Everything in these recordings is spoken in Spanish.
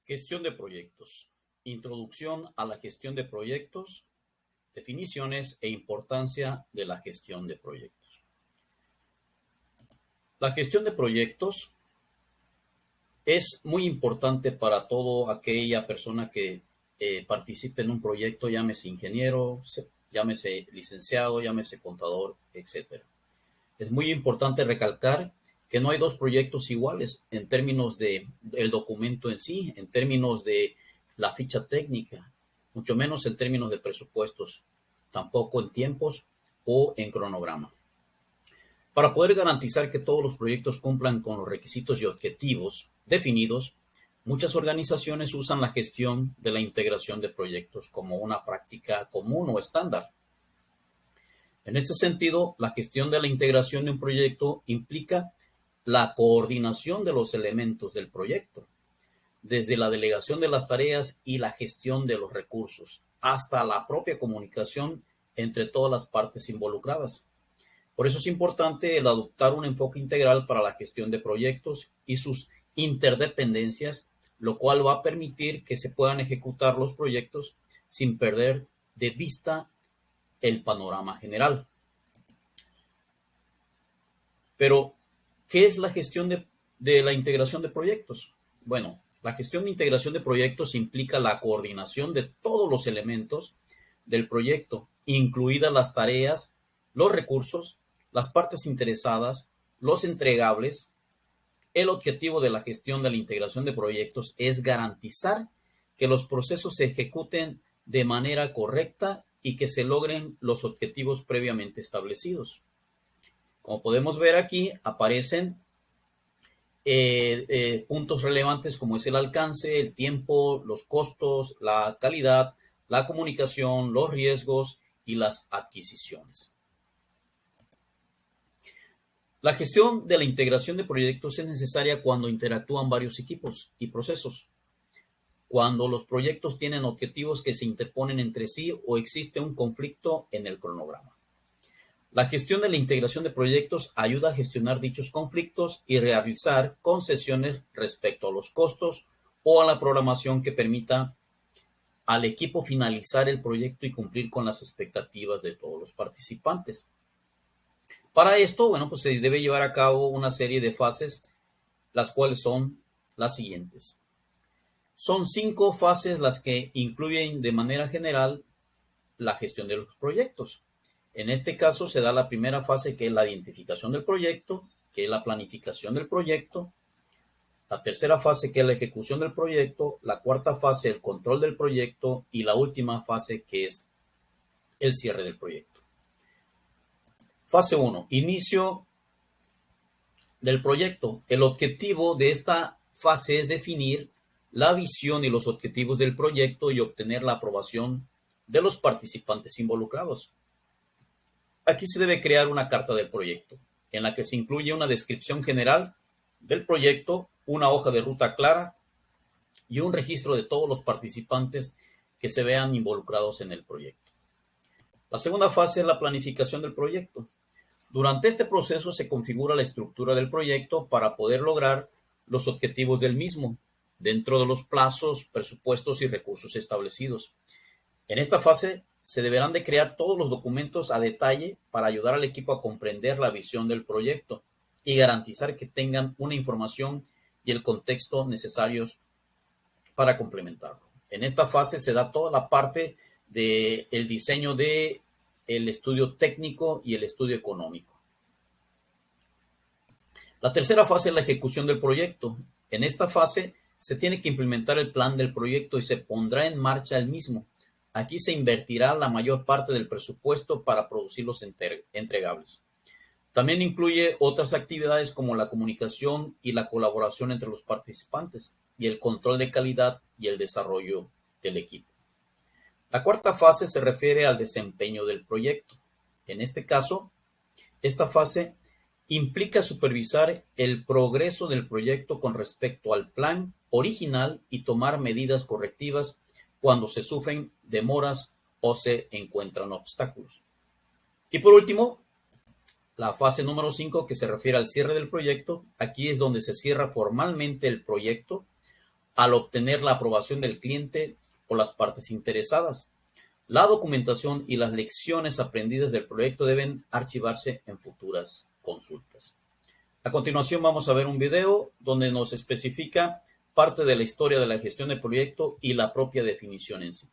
Gestión de proyectos. Introducción a la gestión de proyectos, definiciones e importancia de la gestión de proyectos. La gestión de proyectos es muy importante para toda aquella persona que participe en un proyecto, llámese ingeniero, llámese licenciado, llámese contador, etc. Es muy importante recalcar que no hay dos proyectos iguales en términos del documento en sí, en términos de la ficha técnica, mucho menos en términos de presupuestos, tampoco en tiempos o en cronograma. Para poder garantizar que todos los proyectos cumplan con los requisitos y objetivos definidos, muchas organizaciones usan la gestión de la integración de proyectos como una práctica común o estándar. En este sentido, la gestión de la integración de un proyecto implica la coordinación de los elementos del proyecto, desde la delegación de las tareas y la gestión de los recursos, hasta la propia comunicación entre todas las partes involucradas. Por eso es importante el adoptar un enfoque integral para la gestión de proyectos y sus interdependencias, lo cual va a permitir que se puedan ejecutar los proyectos sin perder de vista el panorama general. Pero, ¿qué es la gestión de la integración de proyectos? Bueno, la gestión de integración de proyectos implica la coordinación de todos los elementos del proyecto, incluidas las tareas, los recursos, las partes interesadas, los entregables. El objetivo de la gestión de la integración de proyectos es garantizar que los procesos se ejecuten de manera correcta y que se logren los objetivos previamente establecidos. Como podemos ver aquí, aparecen puntos relevantes como es el alcance, el tiempo, los costos, la calidad, la comunicación, los riesgos y las adquisiciones. La gestión de la integración de proyectos es necesaria cuando interactúan varios equipos y procesos, cuando los proyectos tienen objetivos que se interponen entre sí o existe un conflicto en el cronograma. La gestión de la integración de proyectos ayuda a gestionar dichos conflictos y realizar concesiones respecto a los costos o a la programación que permita al equipo finalizar el proyecto y cumplir con las expectativas de todos los participantes. Para esto, bueno, pues se debe llevar a cabo una serie de fases, las cuales son las siguientes. Son 5 fases las que incluyen de manera general la gestión de los proyectos. En este caso se da la primera fase, que es la identificación del proyecto, que es la planificación del proyecto. La tercera fase, que es la ejecución del proyecto. La cuarta fase, el control del proyecto. Y la última fase, que es el cierre del proyecto. Fase 1. Inicio del proyecto. El objetivo de esta fase es definir la visión y los objetivos del proyecto y obtener la aprobación de los participantes involucrados. Aquí se debe crear una carta del proyecto, en la que se incluye una descripción general del proyecto, una hoja de ruta clara y un registro de todos los participantes que se vean involucrados en el proyecto. La segunda fase es la planificación del proyecto. Durante este proceso se configura la estructura del proyecto para poder lograr los objetivos del mismo, dentro de los plazos, presupuestos y recursos establecidos. En esta fase se deberán de crear todos los documentos a detalle para ayudar al equipo a comprender la visión del proyecto y garantizar que tengan una información y el contexto necesarios para complementarlo. En esta fase se da toda la parte del diseño del estudio técnico y el estudio económico. La tercera fase es la ejecución del proyecto. En esta fase se tiene que implementar el plan del proyecto y se pondrá en marcha el mismo. Aquí se invertirá la mayor parte del presupuesto para producir los entregables. También incluye otras actividades como la comunicación y la colaboración entre los participantes y el control de calidad y el desarrollo del equipo. La cuarta fase se refiere al desempeño del proyecto. En este caso, esta fase implica supervisar el progreso del proyecto con respecto al plan original y tomar medidas correctivas cuando se sufren demoras o se encuentran obstáculos. Y por último, la fase número 5, que se refiere al cierre del proyecto. Aquí es donde se cierra formalmente el proyecto al obtener la aprobación del cliente o las partes interesadas. La documentación y las lecciones aprendidas del proyecto deben archivarse en futuras consultas. A continuación vamos a ver un video donde nos especifica parte de la historia de la gestión de proyecto y la propia definición en sí.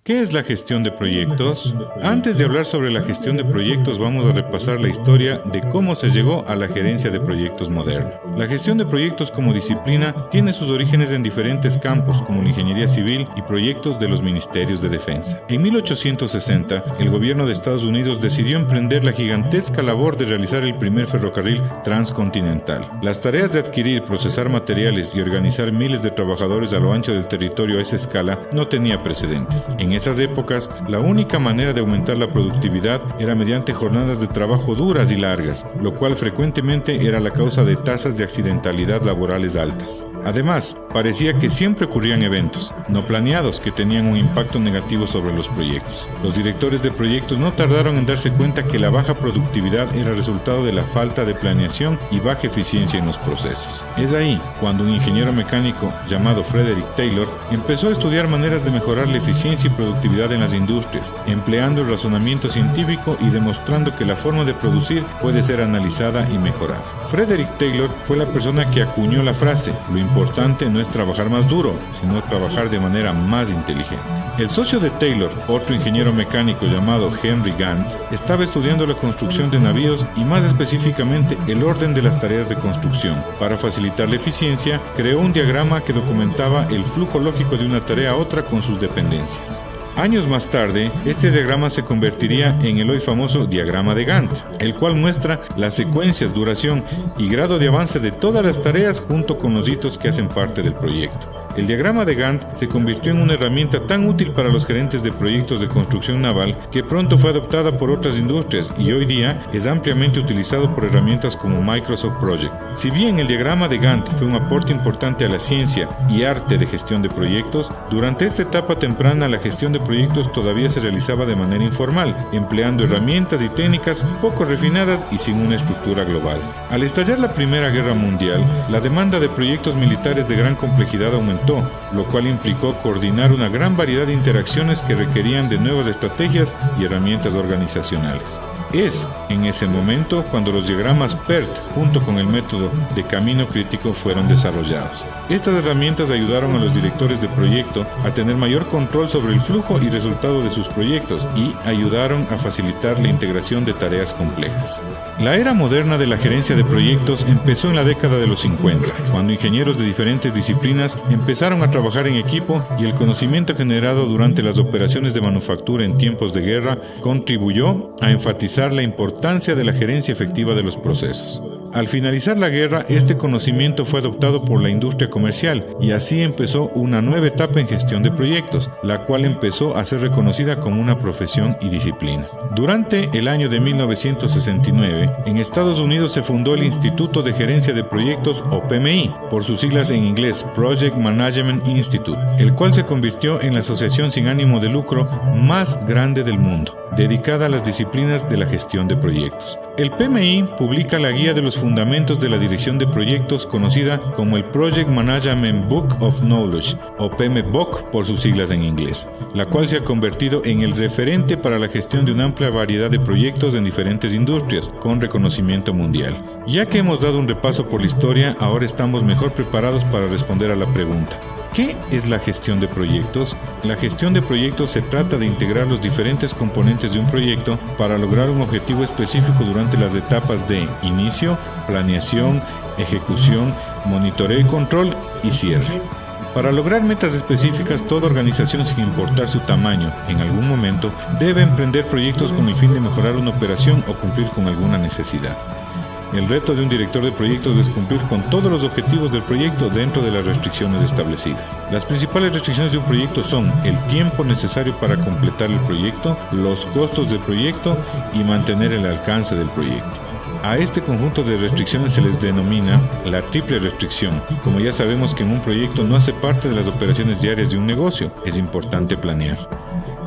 ¿Qué es la gestión de proyectos? Antes de hablar sobre la gestión de proyectos, vamos a repasar la historia de cómo se llegó a la gerencia de proyectos moderna. La gestión de proyectos como disciplina tiene sus orígenes en diferentes campos, como la ingeniería civil y proyectos de los ministerios de defensa. En 1860, el gobierno de Estados Unidos decidió emprender la gigantesca labor de realizar el primer ferrocarril transcontinental. Las tareas de adquirir, procesar materiales y organizar miles de trabajadores a lo ancho del territorio a esa escala no tenía precedentes. En esas épocas, la única manera de aumentar la productividad era mediante jornadas de trabajo duras y largas, lo cual frecuentemente era la causa de tasas de accidentalidad laborales altas. Además, parecía que siempre ocurrían eventos, no planeados, que tenían un impacto negativo sobre los proyectos. Los directores de proyectos no tardaron en darse cuenta que la baja productividad era resultado de la falta de planeación y baja eficiencia en los procesos. Es ahí cuando un ingeniero mecánico llamado Frederick Taylor empezó a estudiar maneras de mejorar la eficiencia y productividad en las industrias, empleando el razonamiento científico y demostrando que la forma de producir puede ser analizada y mejorada. Frederick Taylor fue la persona que acuñó la frase: lo importante no es trabajar más duro, sino trabajar de manera más inteligente. El socio de Taylor, otro ingeniero mecánico llamado Henry Gantt, estaba estudiando la construcción de navíos y más específicamente el orden de las tareas de construcción. Para facilitar la eficiencia, creó un diagrama que documentaba el flujo lógico de una tarea a otra con sus dependencias. Años más tarde, este diagrama se convertiría en el hoy famoso diagrama de Gantt, el cual muestra las secuencias, duración y grado de avance de todas las tareas junto con los hitos que hacen parte del proyecto. El diagrama de Gantt se convirtió en una herramienta tan útil para los gerentes de proyectos de construcción naval que pronto fue adoptada por otras industrias y hoy día es ampliamente utilizado por herramientas como Microsoft Project. Si bien el diagrama de Gantt fue un aporte importante a la ciencia y arte de gestión de proyectos, durante esta etapa temprana la gestión de proyectos todavía se realizaba de manera informal, empleando herramientas y técnicas poco refinadas y sin una estructura global. Al estallar la Primera Guerra Mundial, la demanda de proyectos militares de gran complejidad aumentó, lo cual implicó coordinar una gran variedad de interacciones que requerían de nuevas estrategias y herramientas organizacionales. Es en ese momento cuando los diagramas PERT junto con el método de camino crítico fueron desarrollados. Estas herramientas ayudaron a los directores de proyecto a tener mayor control sobre el flujo y resultado de sus proyectos y ayudaron a facilitar la integración de tareas complejas. La era moderna de la gerencia de proyectos empezó en la década de los 50, cuando ingenieros de diferentes disciplinas empezaron a trabajar en equipo y el conocimiento generado durante las operaciones de manufactura en tiempos de guerra contribuyó a enfatizar la importancia de la gerencia efectiva de los procesos. Al finalizar la guerra, este conocimiento fue adoptado por la industria comercial y así empezó una nueva etapa en gestión de proyectos, la cual empezó a ser reconocida como una profesión y disciplina. Durante el año de 1969, en Estados Unidos se fundó el Instituto de Gerencia de Proyectos o PMI, por sus siglas en inglés Project Management Institute, el cual se convirtió en la asociación sin ánimo de lucro más grande del mundo, dedicada a las disciplinas de la gestión de proyectos. El PMI publica la guía de los fundamentos de la dirección de proyectos conocida como el Project Management Book of Knowledge o PMBOK por sus siglas en inglés, la cual se ha convertido en el referente para la gestión de una amplia variedad de proyectos en diferentes industrias con reconocimiento mundial. Ya que hemos dado un repaso por la historia, ahora estamos mejor preparados para responder a la pregunta: ¿qué es la gestión de proyectos? La gestión de proyectos se trata de integrar los diferentes componentes de un proyecto para lograr un objetivo específico durante las etapas de inicio, planeación, ejecución, monitoreo y control y cierre. Para lograr metas específicas, toda organización, sin importar su tamaño, en algún momento debe emprender proyectos con el fin de mejorar una operación o cumplir con alguna necesidad. El reto de un director de proyectos es cumplir con todos los objetivos del proyecto dentro de las restricciones establecidas. Las principales restricciones de un proyecto son el tiempo necesario para completar el proyecto, los costos del proyecto y mantener el alcance del proyecto. A este conjunto de restricciones se les denomina la triple restricción. Como ya sabemos que en un proyecto no hace parte de las operaciones diarias de un negocio, es importante planear.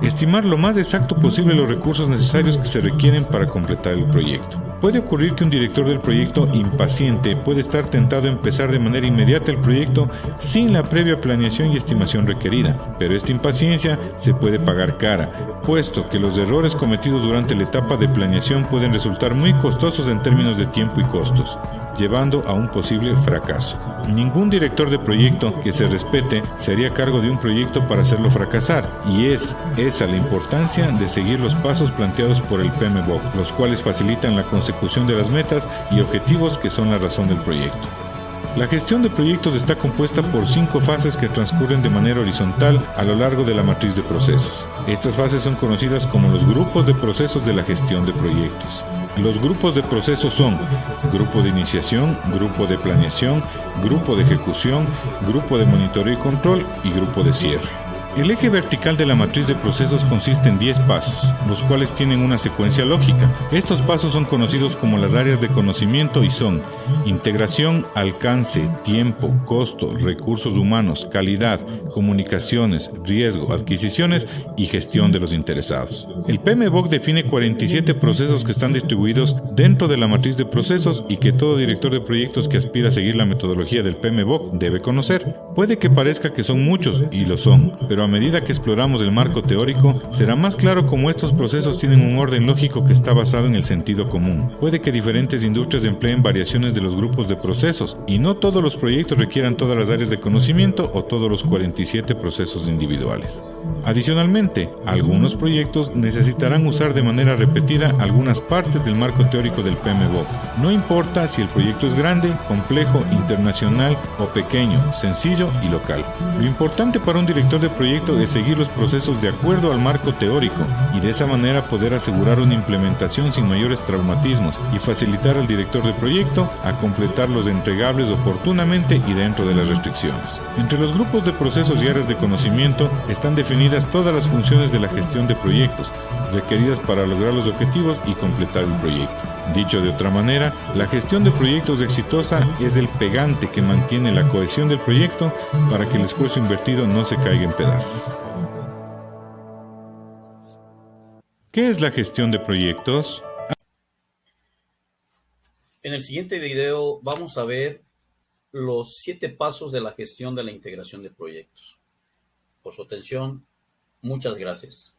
Estimar lo más exacto posible los recursos necesarios que se requieren para completar el proyecto. Puede ocurrir que un director del proyecto impaciente puede estar tentado a empezar de manera inmediata el proyecto sin la previa planeación y estimación requerida, pero esta impaciencia se puede pagar cara, puesto que los errores cometidos durante la etapa de planeación pueden resultar muy costosos en términos de tiempo y costos, llevando a un posible fracaso. Ningún director de proyecto que se respete se haría cargo de un proyecto para hacerlo fracasar, y es esa la importancia de seguir los pasos planteados por el PMBOK, los cuales facilitan la consecución de las metas y objetivos que son la razón del proyecto. La gestión de proyectos está compuesta por 5 fases que transcurren de manera horizontal a lo largo de la matriz de procesos. Estas fases son conocidas como los grupos de procesos de la gestión de proyectos. Los grupos de procesos son grupo de iniciación, grupo de planeación, grupo de ejecución, grupo de monitoreo y control y grupo de cierre. El eje vertical de la matriz de procesos consiste en 10 pasos, los cuales tienen una secuencia lógica. Estos pasos son conocidos como las áreas de conocimiento y son integración, alcance, tiempo, costo, recursos humanos, calidad, comunicaciones, riesgo, adquisiciones y gestión de los interesados. El PMBOK define 47 procesos que están distribuidos dentro de la matriz de procesos y que todo director de proyectos que aspira a seguir la metodología del PMBOK debe conocer. Puede que parezca que son muchos, y lo son, pero a medida que exploramos el marco teórico, será más claro cómo estos procesos tienen un orden lógico que está basado en el sentido común. Puede que diferentes industrias empleen variaciones de los grupos de procesos, y no todos los proyectos requieran todas las áreas de conocimiento o todos los 47 procesos individuales. Adicionalmente, algunos proyectos necesitarán usar de manera repetida algunas partes del marco teórico del PMBOK. No importa si el proyecto es grande, complejo, internacional o pequeño, sencillo y local. Lo importante para un director de proyecto es seguir los procesos de acuerdo al marco teórico y de esa manera poder asegurar una implementación sin mayores traumatismos y facilitar al director de proyecto a completar los entregables oportunamente y dentro de las restricciones. Entre los grupos de procesos y áreas de conocimiento están definidas todas las funciones de la gestión de proyectos requeridas para lograr los objetivos y completar el proyecto. Dicho de otra manera, la gestión de proyectos exitosa es el pegante que mantiene la cohesión del proyecto para que el esfuerzo invertido no se caiga en pedazos. ¿Qué es la gestión de proyectos? En el siguiente video vamos a ver los 7 pasos de la gestión de la integración de proyectos. Por su atención, muchas gracias.